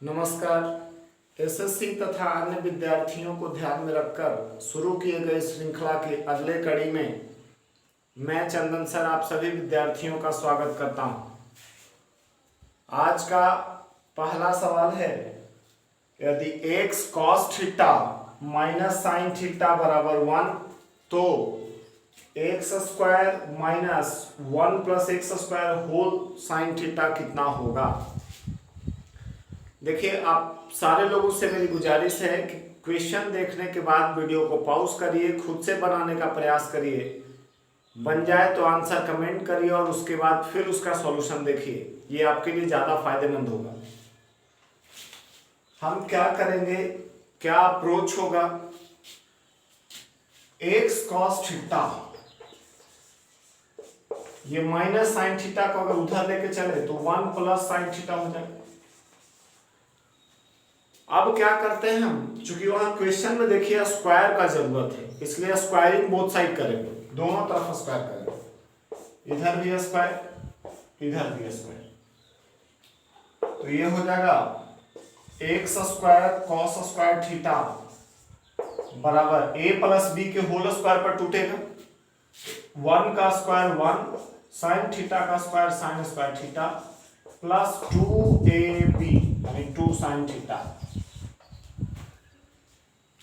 नमस्कार। एसएससी तथा अन्य विद्यार्थियों को ध्यान में रखकर शुरू किए गए श्रृंखला के अगले कड़ी में मैं चंदन सर आप सभी विद्यार्थियों का स्वागत करता हूं। आज का पहला सवाल है, यदि x cos theta minus sine theta बराबर 1 तो x square minus 1 plus x square whole sine theta कितना होगा। देखिए, आप सारे लोगों से मेरी गुजारिश है कि क्वेश्चन देखने के बाद वीडियो को पॉज करिए, खुद से बनाने का प्रयास करिए, बन जाए तो आंसर कमेंट करिए और उसके बाद फिर उसका सॉल्यूशन देखिए। ये आपके लिए ज़्यादा फायदेमंद होगा। हम क्या करेंगे, क्या अप्रोच होगा, एक्स कॉस थीटा, ये माइनस साइन थीटा को अगर उधर लेके चले तो 1 प्लस साइन थीटा हो जाएगा। अब क्या करते हैं हम, चूंकि वहां क्वेश्चन में देखिए स्क्वायर का जरूरत है, इसलिए स्क्वायरिंग बोथ साइड करेंगे, दोनों तरफ स्क्वायर करेंगे, इधर भी स्क्वायर इधर भी स्क्वायर। तो ये हो जाएगा x square cos square theta बराबर ए प्लस बी के होल स्क्वायर पर टूटेगा, 1 का स्क्वायर 1 साइन थीटा का square sine square theta plus 2ab यानी 2 साइन थीटा।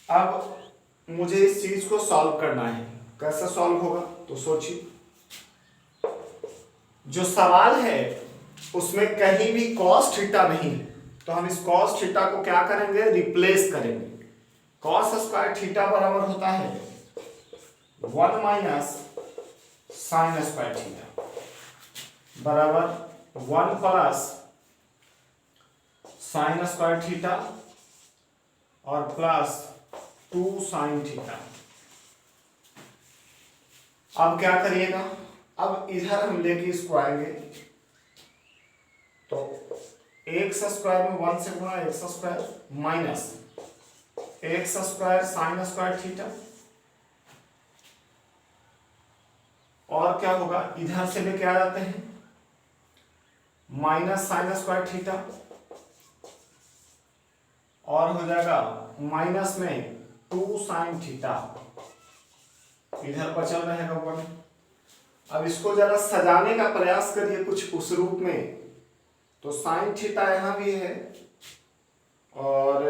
अब मुझे इस चीज को सॉल्व करना है। कैसे सॉल्व होगा तो सोचिए, जो सवाल है उसमें कहीं भी कॉस थीटा नहीं है, तो हम इस कॉस थीटा को क्या करेंगे, रिप्लेस करेंगे। कॉस स्क्वायर थीटा बराबर होता है 1 माइनस साइन स्क्वायर थीटा बराबर 1 प्लस साइन स्क्वायर थीटा और प्लस 2 साइन थीटा। अब क्या करिएगा, अब इधर हम लेके इसको आएंगे तो एक्स स्क्वायर में 1 से गुणा x square minus x square sine square theta, और क्या होगा, इधर से लेके आ जाते हैं माइनस साइन स्क्वायर थीटा और हो जाएगा माइनस में 2 साइन थीटा, इधर बचल रहेगा 1। अब इसको जरा सजाने का प्रयास करिए कुछ उस रूप में, तो साइन थीटा यहां भी है और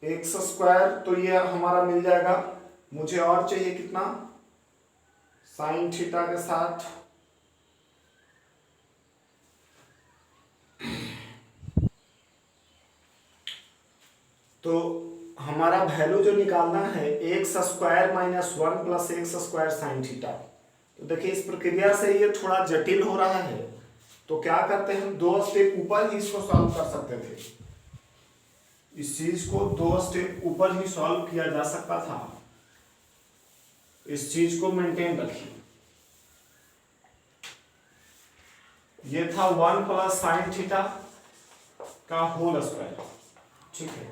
एक्स स्क्वायर, तो ये हमारा मिल जाएगा। मुझे और चाहिए कितना, साइन थीटा के साथ तो हमारा वैल्यू जो निकालना है x square minus 1 plus x square sine theta. तो देखिए इस प्रक्रिया से ये थोड़ा जटिल हो रहा है, तो क्या करते हैं, हम 2 स्टेप ऊपर ही इसको सॉल्व कर सकते थे। इस चीज को 2 स्टेप ऊपर ही सॉल्व किया जा सकता था। इस चीज को मेंटेन रखिए। ये था 1 प्लस साइन थीटा का होल स्क्वायर, ठीक है।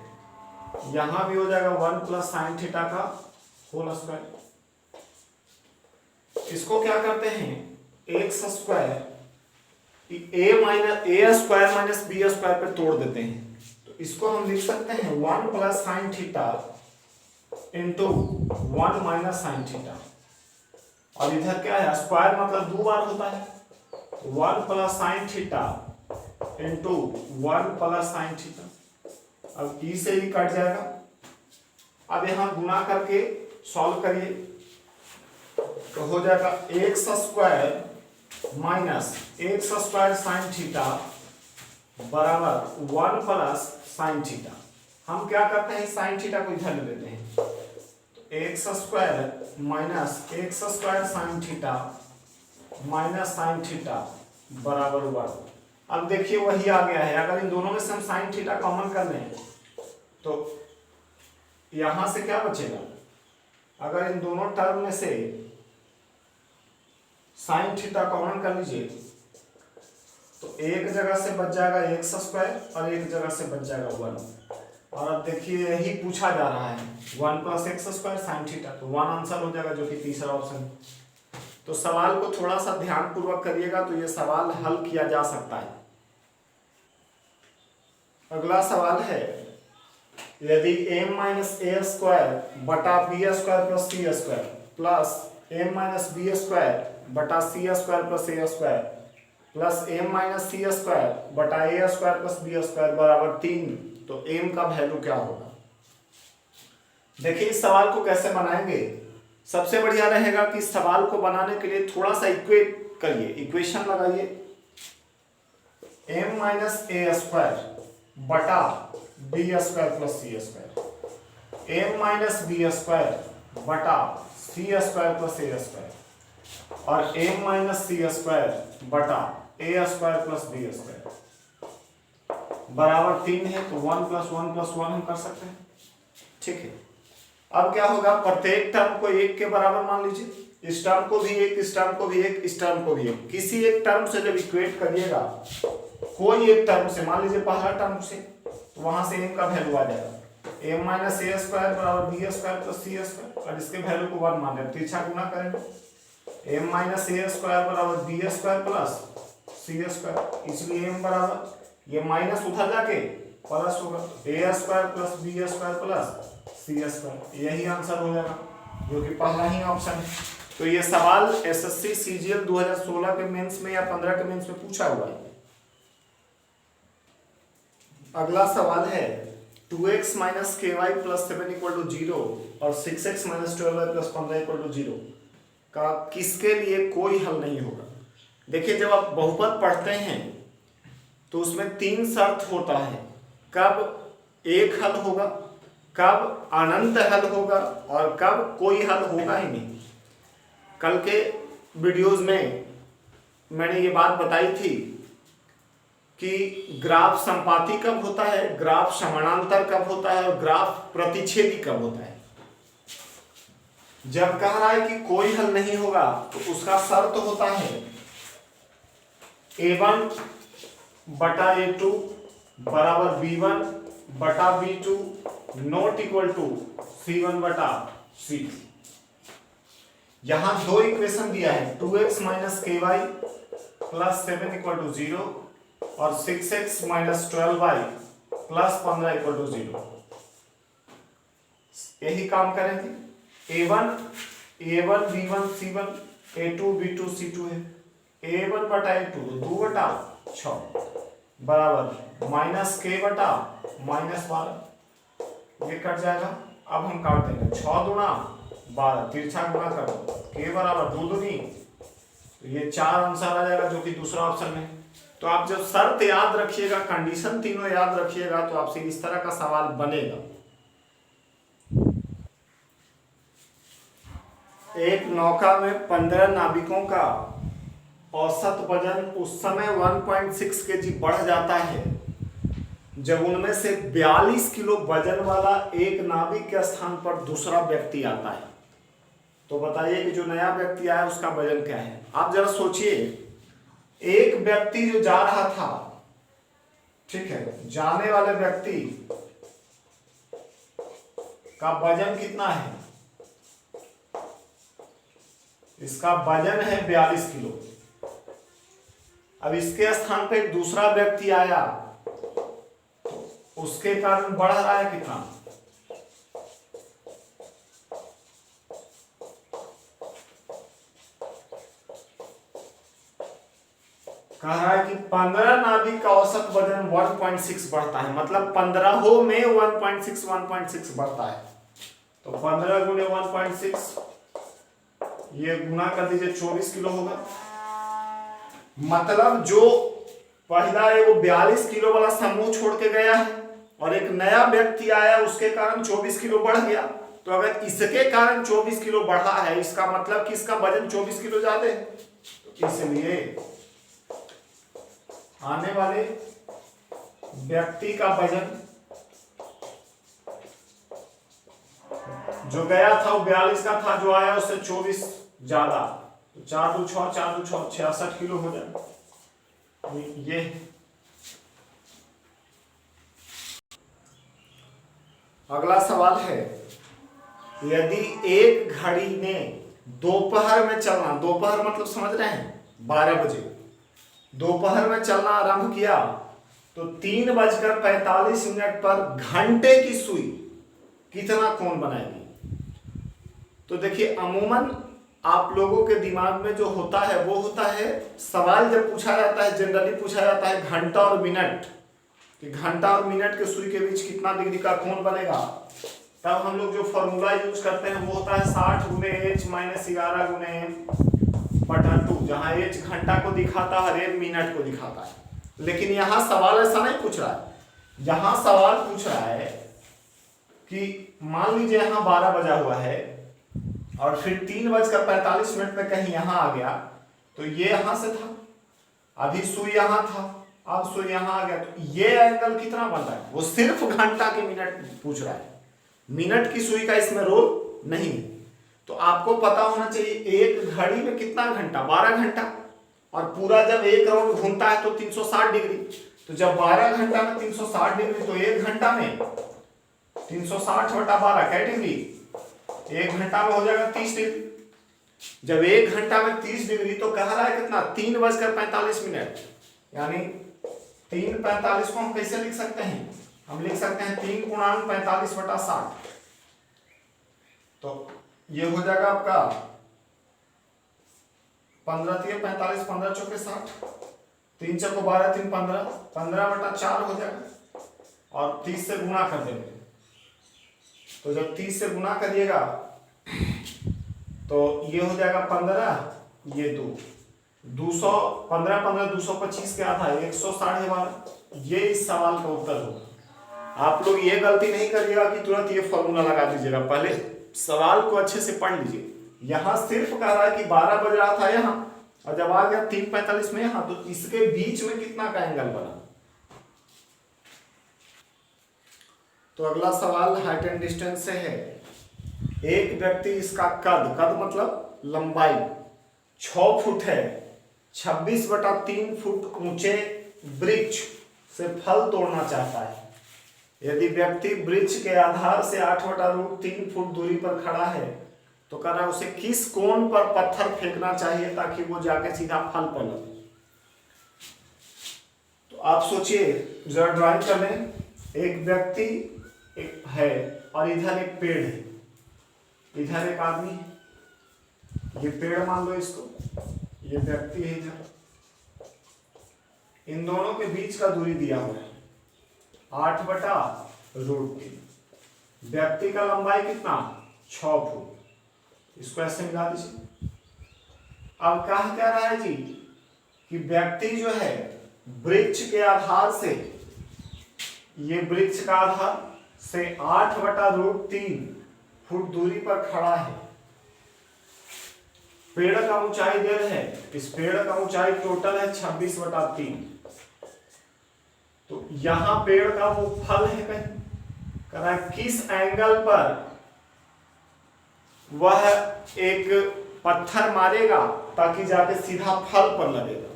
यहां भी हो जाएगा 1 प्लस साइन थीटा का होल स्क्वायर। इसको क्या करते हैं, एक्स स्क्वायर ए स्क्वायर माइनस बी स्क्वायर पे तोड़ देते हैं। तो इसको हम लिख सकते हैं 1 plus sine theta into 1 minus sine theta, और इधर क्या है, स्क्वायर मतलब 2 बार होता है, 1 plus sine theta into 1 plus sine theta. अब ई से ही कट जाएगा। अब यहां गुना करके सॉल्व करिए तो हो जाएगा x square minus x square sine theta बराबर 1 प्लस साइन थीटा। हम क्या करते हैं, साइन थीटा को इधर ले लेते हैं, तो x square minus x square sine theta minus sine theta बराबर 1। अब देखिए वही आ गया है। अगर इन दोनों में से हम साइन थीटा कॉमन कर लें तो यहां से क्या बचेगा, अगर इन दोनों टर्म में से साइन थीटा कॉमन कर लीजिए तो एक जगह से बच जाएगा एक्स स्क्वायर और एक जगह से बच जाएगा 1। और अब देखिए यही पूछा जा रहा है 1 plus x square sine theta, तो 1 आंसर हो जाएगा, जो कि तीसरा ऑप्शन। तो सवाल को थोड़ा सा ध्यान पूर्वक करिएगा तो ये सवाल हल किया जा सकता है। अगला सवाल है, यदि m माइनस ए स्क्वायर बटा B square plus C square plus m minus B square बटा C square plus A square plus m minus C square बटा A square plus B square बराबर 3, तो m का वैल्यू क्या होगा। देखिए इस सवाल को कैसे बनाएंगे। सबसे बढ़िया रहेगा कि इस सवाल को बनाने के लिए थोड़ा सा इक्वेट करिए, इक्वेशन लगाइए। m माइनस ए स्क्वायर बटा B square plus C square, m minus B square बटा C square plus A square और m माइनस सी स्क्वायर बटा A square plus B square बराबर 3 है। तो 1 प्लस 1 प्लस 1 हम कर सकते हैं, ठीक है। अब क्या होगा, प्रत्येक टर्म को 1 के बराबर मान लीजिए, इस टर्म को भी 1, इस टर्म को भी 1, इस टर्म को भी 1। किसी एक टर्म से जब इक्वेट करिएगा, कोई एक टर्म से, मान लीजिए पहला टर्म से, तो वहां से m का वैल्यू आ जाएगा। m माइनस ए स्क्वायर बराबर B square plus C square, और इसके वैल्यू को 1 मान लें, पीछा गुना करेंगे। m माइनस ए स्क्वायर बराबर B square plus C square, इसलिए m बराबर, ये माइनस उधर जाके प्लस होगा, A square plus B square plus C square, यही आंसर हो जाएगा, जो कि पहला ही ऑप्शन है। तो ये सवाल एसएससी सीजीएल 2016 के मेंस में या 15 के मेंस में पूछा हुआ है। अगला सवाल है 2x माइनस के वाई प्लस 7 इक्वल टू 0 और 6x minus 12y plus 15 equal to 0 का किसके लिए कोई हल नहीं होगा। देखिए जब आप बहुपद पढ़ते हैं तो उसमें 3 शर्त होता है, कब एक हल होगा, कब अनंत हल होगा और कब कोई हल होगा ही नहीं। कल के वीडियोस में मैंने ये बात बताई थी कि ग्राफ संपाती कब होता है, ग्राफ समानांतर कब होता है और ग्राफ प्रतिच्छेदी कब होता है। जब कह रहा है कि कोई हल नहीं होगा तो उसका शर्त होता है a1 बटा a2 बराबर b1 बटा b2 not equal to c1 बटा c2। यहां दो इक्वेशन दिया है, 2x माइनस के वाई प्लस 7 इक्वल टू 0 और 6x minus 12y plus 15 equal to 0। यही काम करेंगे। a1 b1 c1, a2 b2 c2 है, a1 बटा a2 2 बटा 6 बराबर माइनस के बटा माइनस 12, ये कट जाएगा। अब हम काट देंगे, 6 दूना 12, तिरछा गुना कर दो, के बराबर 2 दूनी, तो ये 4 आंसर आ जाएगा जो कि दूसरा ऑप्शन में। तो आप जब शर्त याद रखिएगा, कंडीशन तीनों याद रखिएगा, तो आपसे इस तरह का सवाल बनेगा। एक नौका में 15 नाविकों का औसत वजन उस समय 1.6 केजी बढ़ जाता है जब उनमें से 42 किलो वजन वाला एक नाविक के स्थान पर दूसरा व्यक्ति आता है। तो बताइए कि जो नया व्यक्ति आया उसका वजन क्या है। आप जरा सोचिए, एक व्यक्ति जो जा रहा था, ठीक है, जाने वाले व्यक्ति का वजन कितना है, इसका वजन है 42 किलो। अब इसके स्थान पे एक दूसरा व्यक्ति आया, उसके कारण बढ़ रहा है कितना, कह रहा है कि 15 नाविक का औसत वजन 1.6 बढ़ता है, मतलब 15 में 1.6 बढ़ता है। तो 15 गुणे 1.6, ये गुना कर दीजिए, 24 किलो होगा। मतलब जो पहला है वो 42 किलो वाला समूह छोड़ के गया है और एक नया व्यक्ति आया, उसके कारण 24 किलो बढ़ गया। तो अगर इसके कारण 24 किलो बढ़ा है, इसका मतलब कि इसका वजन 24 किलो ज्यादा है। तो इसलिए आने वाले व्यक्ति का वजन जो गया था वो 42 का था, जो आया उससे 24 ज्यादा, तो 4 2 6 4 2 6 66 किलो हो जाए। ये अगला सवाल है, यदि एक घड़ी ने दोपहर में चलना, दोपहर मतलब समझ रहे हैं 12 बजे, दोपहर में चलना आरंभ किया तो 3:45 पर घंटे की सुई कितना कोण बनाएगी? तो देखिए अमूमन आप लोगों के दिमाग में जो होता है वो होता है, सवाल जब पूछा जाता है जनरली पूछा जाता है घंटा और मिनट, कि घंटा और मिनट के सुई के बीच कितना डिग्री का कोण बनेगा, तब हम लोग जो फॉर्मूला यूज करते हैं वो होता है 60 गुने h माइनस 11 गुने बटा 2, जहां h घंटा को दिखाता है और m मिनट को दिखाता है। लेकिन यहाँ सवाल ऐसा नहीं पूछ रहा है, यहाँ सवाल पूछ रहा है कि मान लीजिए यहाँ 12 बजा हुआ है और फिर 3:45 में कहीं यहाँ आ गया, तो ये यहाँ से था, अभी सुई यहाँ था, अब सुई यहाँ आ गया, तो ये एंगल कितना बन रहा है? वो सिर्फ घंटा के मिनट पूछ रहा है, मिनट की सुई का इसमें रोल नहीं। तो आपको पता होना चाहिए एक घड़ी में कितना घंटा, 12 घंटा, और पूरा जब एक राउंड घूमता है तो 360 डिग्री, तो जब 12 घंटा में 360 डिग्री, तो एक घंटा में 360 बटा 12 क्या डिग्री? एक घंटा में हो जाएगा 30 डिग्री। जब एक घंटा में 30 डिग्री तो कह रहा है कितना? 3:45, यानी 3:45 को हम कैसे लिख सकते हैं? हम लिख सकते हैं 3×45/60, तो ये हो जाएगा आपका 15×3 = 45, 15×4 = 60, 3×4 = 12, 3 × 15, 15/4 हो जाएगा, और 30 से गुणा कर देंगे। तो जब 30 से गुणा करिएगा तो ये हो जाएगा 15, ये 200, 15 15 225 क्या था? 100/12। ये इस सवाल का उत्तर होगा। आप लोग ये गलती नहीं करिएगा कि तुरंत ये फॉर्मूला लगा दीजिएगा, पहले सवाल को अच्छे से पढ़ लीजिए। यहाँ सिर्फ कह रहा है कि 12 बज रहा था यहाँ, और जब आ गया 3:45 में यहाँ, तो इसके बीच में कितना का एंगल बना? तो अगला सवाल हाइट एंड डिस्टेंस से है। एक व्यक्ति, इसका कद मतलब लंबाई 6 फुट है, 26/3 फुट ऊंचे वृक्ष से फल तोड़ना चाहता है। यदि व्यक्ति वृक्ष के आधार से 8/3 फुट दूरी पर खड़ा है, तो कह रहा है उसे किस कोण पर पत्थर फेंकना चाहिए ताकि वो जाके सीधा फल पर लगे। तो आप सोचिए, जरा ड्राइंग कर लें। एक व्यक्ति एक है और इधर एक पेड़ है, इधर एक आदमी है, ये पेड़ मान लो इसको, ये व्यक्ति है इधर, इन दोनों के बीच का दूरी दिया हुआ है 8/√3। व्यक्ति का लंबाई कितना? 6 फुट। इसको ऐसे मिला दीजिए। अब कहा क्या रहा है जी कि व्यक्ति जो है वृक्ष के आधार से, ये वृक्ष का आधार से 8/√3 फुट दूरी पर खड़ा है। पेड़ का ऊंचाई दे रहे हैं, इस पेड़ का ऊंचाई टोटल है 26/3। तो यहां पेड़ का वो फल है कहीं, कह रहा है किस एंगल पर वह एक पत्थर मारेगा ताकि जाके सीधा फल पर लगेगा।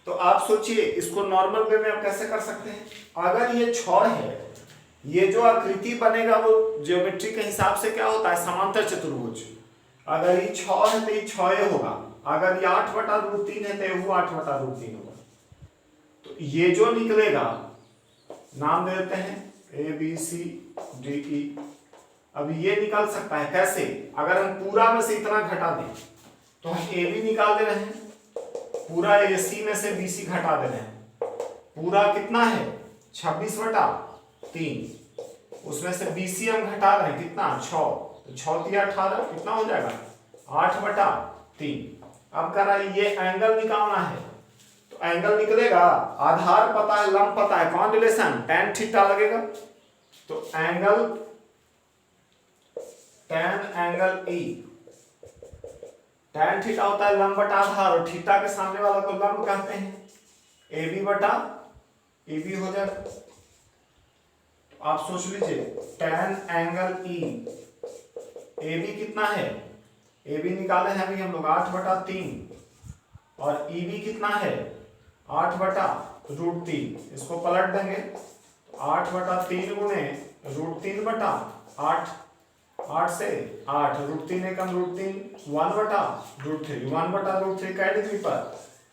तो आप सोचिए, इसको नॉर्मल वे में आप कैसे कर सकते हैं? अगर ये 6 है, ये जो आकृति बनेगा वो ज्योमेट्री के हिसाब से क्या होता है? समांतर चतुर्भुज। अगर ये 6 है तो ये 6 होगा, अगर ये 8/√3 है तो ये 8/√3 होगा। तो ये जो निकलेगा, नाम दे देते हैं ABCDE। अब ये निकल सकता है कैसे? अगर हम पूरा में से इतना घटा दें, तो हम AB निकाल दे रहे हैं, पूरा AC में से BC घटा दे रहे हैं। पूरा कितना है? 26/3, उसमें से BC हम घटा रहे हैं कितना? 6, तो 6 × 3 = 18, कितना हो जाएगा? 8/3। अब कह रहा है ये एंगल निकालना है, तो एंगल निकलेगा, आधार पता है, लंब पता है, कौन रिलेशन? tan थीटा लगेगा। तो एंगल E, tan थीटा होता है लंब बटा आधार, और थीटा के सामने वाला को लंब कहते हैं। AB/AB हो जाएगा। तो आप सोच लीजिए, tan एंगल E, AB कितना है? AB निकाले हैं अभी हम लोग 8/3, और EB कितना है? 8/√3। इसको पलट देंगे, 8/3 गुणे √3/8, 8 से 8, √3 एकम √3, 1/√3, 1/√3 क्या डिग्री पर?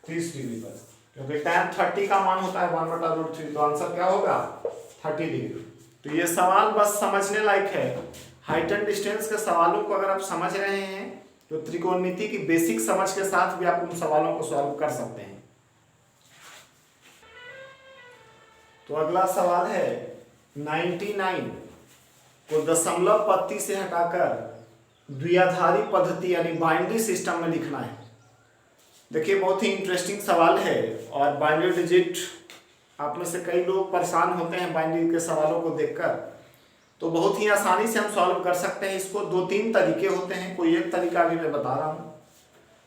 30 डिग्री पर। क्योंकि tan 30 का मान होता है 1/√3, तो आंसर क्या होगा 30 डिग्री। तो ये सवाल बस समझने लायक है। हाइट एंड डिस्टेंस के सवालों को अगर आप समझ रहे हैं तो त्रिकोणमिति की बेसिक समझ के साथ भी आप उन सवालों को सॉल्व कर सकते हैं। तो अगला सवाल है 99 को दशमलव पत्ती से हटाकर द्विआधारी पद्धति यानी बाइनरी सिस्टम में लिखना है। देखिए बहुत ही इंटरेस्टिंग सवाल है और बाइनरी डिजिट आप में से कई लोग परेशान होते हैं बाइनरी के सवालों को देखकर, तो बहुत ही आसानी से हम सॉल्व कर सकते हैं इसको। 2-3 तरीके होते हैं, कोई एक तरीका भी मैं बता रहा हूँ।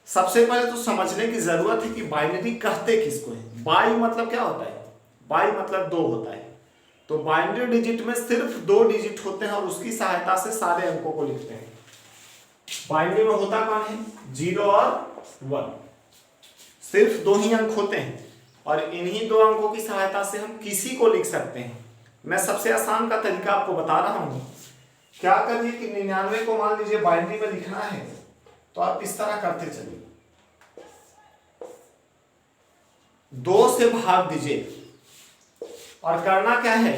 सबसे पहले तो समझने की जरूरत है कि बाइनरी कहते किसको है। बाई मतलब क्या होता है, बाई मतलब 2 होता है। तो बाइनरी डिजिट में सिर्फ 2 डिजिट होते हैं और उसकी सहायता से सारे अंकों को लिखते हैं। बाइनरी में होता कौन है, 0 और 1, सिर्फ 2 ही अंक होते हैं और इन्हीं 2 अंकों की सहायता से हम किसी को लिख सकते हैं। मैं सबसे आसान का तरीका आपको बता रहा हूं। क्या करिए कि 99 को मान लीजिए बाइनरी में लिखना है, तो आप इस तरह करते चलिए, 2 से भाग दीजिए और करना क्या है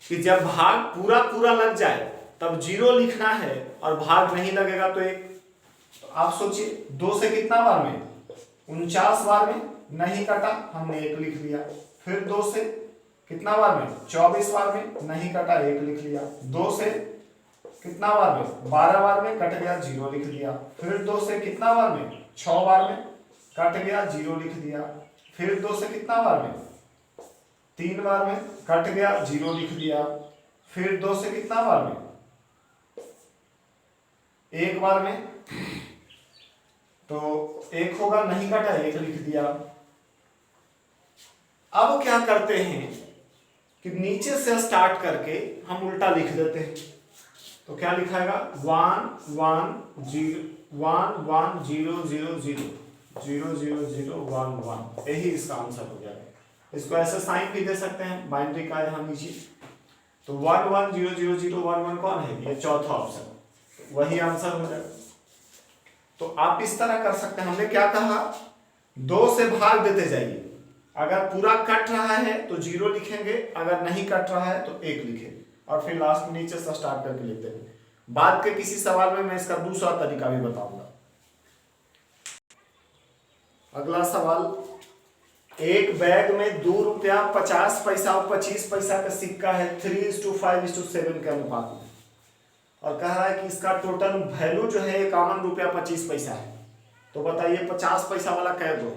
कि जब भाग पूरा पूरा लग जाए तब 0 लिखना है और भाग नहीं लगेगा तो 1। तो आप सोचिए 2 से कितना बार में, 49 बार में, नहीं कटा हमने 1 लिख लिया। फिर 2 से कितना बार में, 24 बार में, नहीं कटा 1 लिख लिया। 2 से कितना बार में, 12 बार में, कट गया 0 लिख लिया। फिर 2 से कितना बार में, 6 बार में, कट गया 0 लिख दिया। फिर 2 से कितना बार में, 3 बार में, कट गया 0 लिख दिया। फिर 2 से कितना बार में, 1 बार में, तो 1 होगा, नहीं कटा 1 लिख दिया। अब क्या करते हैं कि नीचे से स्टार्ट करके हम उल्टा लिख देते हैं। तो क्या लिखाएगा 1 1 0 1 1 0 0 0 0 0 0 1 1, यही इसका आंसर हो जाएगा। इसको ऐसे साइन भी दे सकते हैं बाइनरी का यहां नीचे। तो 1 1 0 0 0 1 1 कौन है, ये चौथा ऑप्शन, वही आंसर हो जाएगा। तो आप इस तरह कर सकते हैं। हमने क्या कहा, 2 से भाग देते जाइए। अगर पूरा कट रहा है तो 0 लिखेंगे, अगर नहीं कट रहा है तो 1 लिखेंगे और फिर लास्ट में नीचे से स्टार्ट करके लिखते हैं। बाद के किसी सवाल में मैं इसका दूसरा तरीका भी बताऊंगा। अगला सवाल, एक बैग में 2 रुपया 50 पैसा और 25 पैसा का सिक्का है 3:5:7 के अनुपात में, और कह रहा है कि इसका टोटल वैल्यू जो है 51 रुपया 25 पैसा है। तो बताइए 50 पैसा वाला कह दो।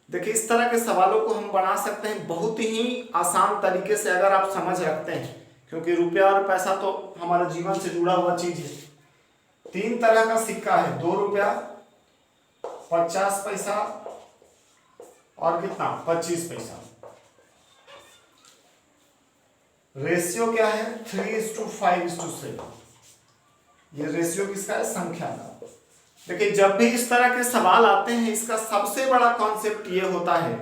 देखिए इस तरह के सवालों को हम बना सकते हैं बहुत ही आसान तरीके से अगर आप समझ रखते हैं, क्योंकि रुपया और पैसा तो हमारे जीवन से जुड़ा हुआ चीज है। 3 तरह का सिक्का है, 2 रुपया 50 पैसा और कितना 25 पैसा। रेशियो क्या है 3:5:7। ये रेशियो किसका है, संख्या का। देखिए जब भी इस तरह के सवाल आते हैं इसका सबसे बड़ा कॉन्सेप्ट ये होता है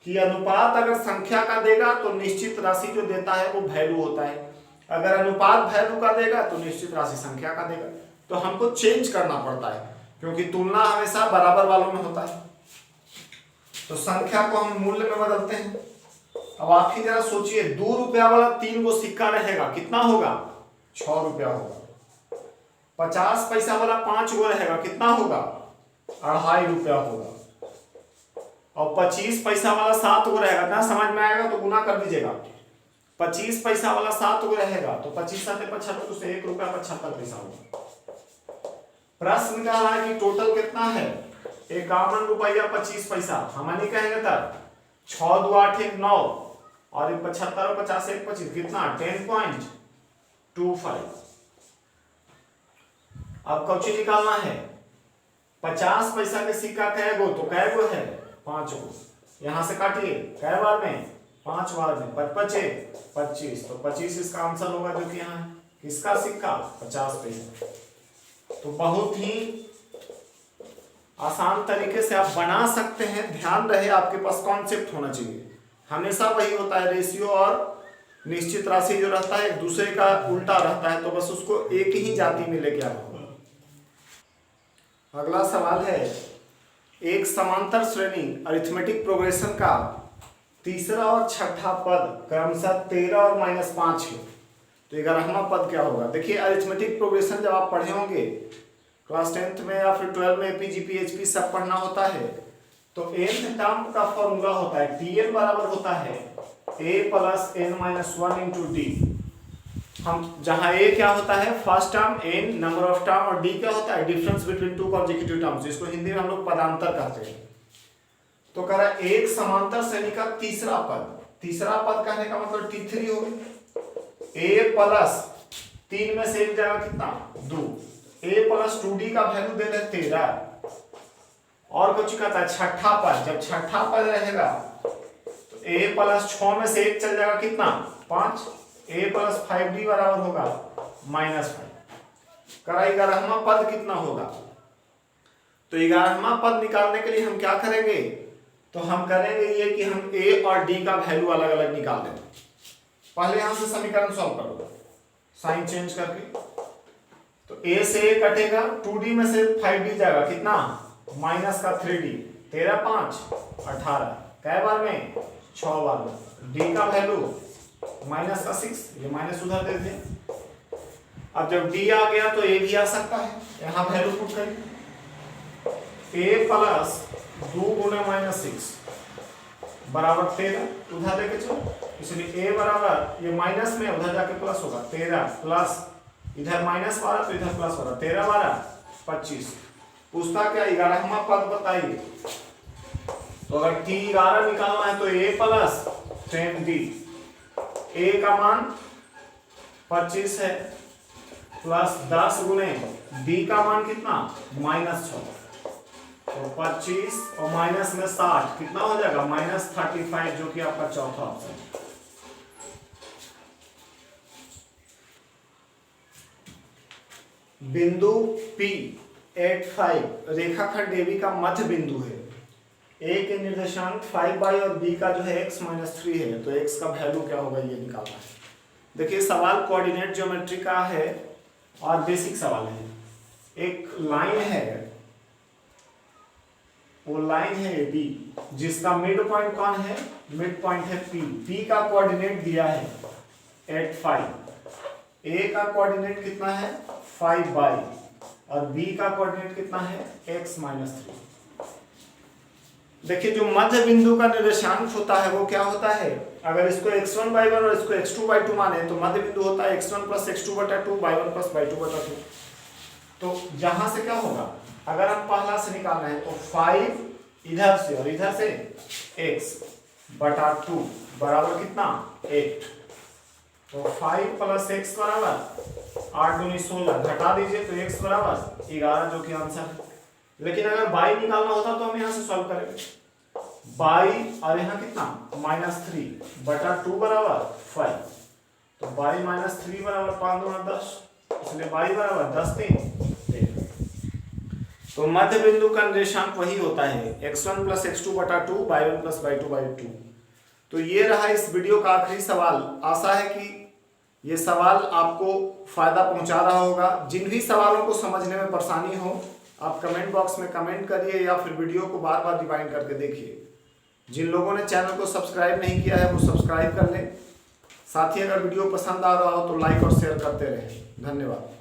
कि अनुपात अगर संख्या का देगा तो निश्चित राशि जो देता है वो वैल्यू होता है, अगर अनुपात वैल्यू का देगा तो निश्चित राशि संख्या का देगा। तो हमको चेंज करना पड़ता है क्योंकि तुलना हमेशा बराबर वालों में होता है। तो संख्या को हम मूल्य में बदलते हैं। अब आप ही जरा सोचिए 2 रुपया वाला 3 गो सिक्का रहेगा, कितना होगा 6 रुपया होगा। 50 पैसा वाला 5 गो रहेगा, कितना होगा 2.5 रुपया होगा। और 25 पैसा वाला 7 गो रहेगा, ना समझ में आएगा तो गुना कर दीजिएगा। 25 पैसा वाला 7 गो रहेगा तो 25 7 75, उससे 1 रुपया 75 पैसा होगा। प्रश्न कह रहा है कि टोटल कितना है 51 रुपया 25 पैसा। हम नहीं कहेंगे तब 6 2 8 1 9 और 75 और 50 1 25 कितना 10.25। अब कौची निकालना है, 50 पैसा के सिक्का कै गो, तो कै गो है 5 गो। यहां से काटिए कै बार में 5 बार में, 25 25, तो 25 इसका आंसर होगा जो कि यहाँ किसका सिक्का 50 पैसा। तो बहुत ही आसान तरीके से आप बना सकते हैं। ध्यान रहे आपके पास कॉन्सेप्ट होना चाहिए। हमेशा वही होता है, रेशियो और निश्चित राशि जो रहता है एक दूसरे का उल्टा रहता है, तो बस उसको एक ही जाति में लेके आना होगा। अगला सवाल है एक समांतर श्रेणी अरिथमेटिक प्रोग्रेशन का तीसरा और छठा पद क्रमशः 13 और -5 है, तो 11वां पद क्या होगा। देखिए अरिथमेटिक प्रोग्रेशन जब आप पढ़े होंगे क्लास 10th में या फिर 12 में एपी जीपी एचपी सब पढ़ना होता है, तो nth टर्म का फॉर्मूला होता है tn बराबर होता है a plus n minus 1 into D. हम जहां a क्या होता है first term, n number of term और d क्या होता है difference between two consecutive terms, जिसको हिंदी में हम लोग पदांतर कहते हैं। तो कह रहा है एक समांतर श्रेणी का तीसरा पद कहने का मतलब t3 हो गया। a प्लस 3 में से एक जगह कितना 2, a प्लस 2d का वैल्यू दे रहे 13 और कुछ कहता है छठा पद, जब छठा पद रहेगा तो a प्लस 6 में से एक चल जाएगा कितना 5, a प्लस 5d बराबर होगा -5। करा 11वां पद कितना होगा। तो 11वां पद निकालने के लिए हम क्या करेंगे, तो हम करेंगे ये कि हम a और d का वैल्यू अलग अलग निकाल लेंगे। पहले यहां से समीकरण सॉल्व करो साइन चेंज करके, तो a से a कटेगा, 2d में से 5d जाएगा कितना माइनस का 3d, 13 5 18 कै बार में 6 बार में, d का वैल्यू माइनस का 6, ये माइनस उधर दे दिया। अब जब d आ गया तो a भी आ सकता है, यहां वैल्यू पुट करें a प्लस 2 गुना -6 बराबर 13, उधर लेके चलो, इसलिए a बराबर ये माइनस में उधर जाके प्लस होगा 13 प्लस इधर -12 तो इधर प्लस होगा 13 12 25। पूछता क्या 11वां पद बताइए, तो अगर t11 निकालना है तो a प्लस 10d, a का मान 25 है प्लस 10 गुने d का मान कितना -6, तो 25 और माइनस में 60 कितना हो जाएगा -35, जो कि आपका चौथा ऑप्शन है। बिंदु P 85 रेखाखंड AB का मध्य बिंदु है। A के निर्देशांक 5y और B का जो है x - 3 है, तो x का वैल्यू क्या होगा ये निकालना है। देखिए सवाल कोऑर्डिनेट ज्योमेट्री का है और बेसिक सवाल है। एक लाइन है, वो लाइन है AB जिसका मिड पॉइंट कौन है, मिड पॉइंट है P का कोऑर्डिनेट दिया है 85, A का कोऑर्डिनेट कितना है 5y और b का कोऑर्डिनेट कितना है x - 3। देखिए जो मध्य बिंदु का निर्देशांक होता है वो क्या होता है, अगर इसको x1/1 और इसको x2/2 माने तो मध्य बिंदु होता है x1 + x2/2 y1 + y2/2। तो यहां से क्या होगा, अगर हम पहला से निकालना है तो 5 इधर से और इधर से x/2 बराबर कितना 8, तो 5 + x बराबर 8 दूनी 16, घटा दीजिए तो x बराबर 11, जो कि आंसर है। लेकिन अगर y निकालना होता तो हम यहां से सॉल्व करेंगे, y और यहाँ कितना -3/2 बराबर 5, तो y - 3 बराबर 5 दूना 10, इसलिए y बराबर 10 3 तो मध्य बिंदु का निर्देशांक वही होता है x1 + x2/2 y1 + y2/2। तो ये रहा इस वीडियो का आखिरी सवाल। आशा है कि ये सवाल आपको फायदा पहुंचा रहा होगा। जिन भी सवालों को समझने में परेशानी हो आप कमेंट बॉक्स में कमेंट करिए या फिर वीडियो को बार बार रिवाइंड करके देखिए। जिन लोगों ने चैनल को सब्सक्राइब नहीं किया है वो सब्सक्राइब कर लें। साथ ही अगर वीडियो पसंद आ रहा हो तो लाइक और शेयर करते रहें। धन्यवाद।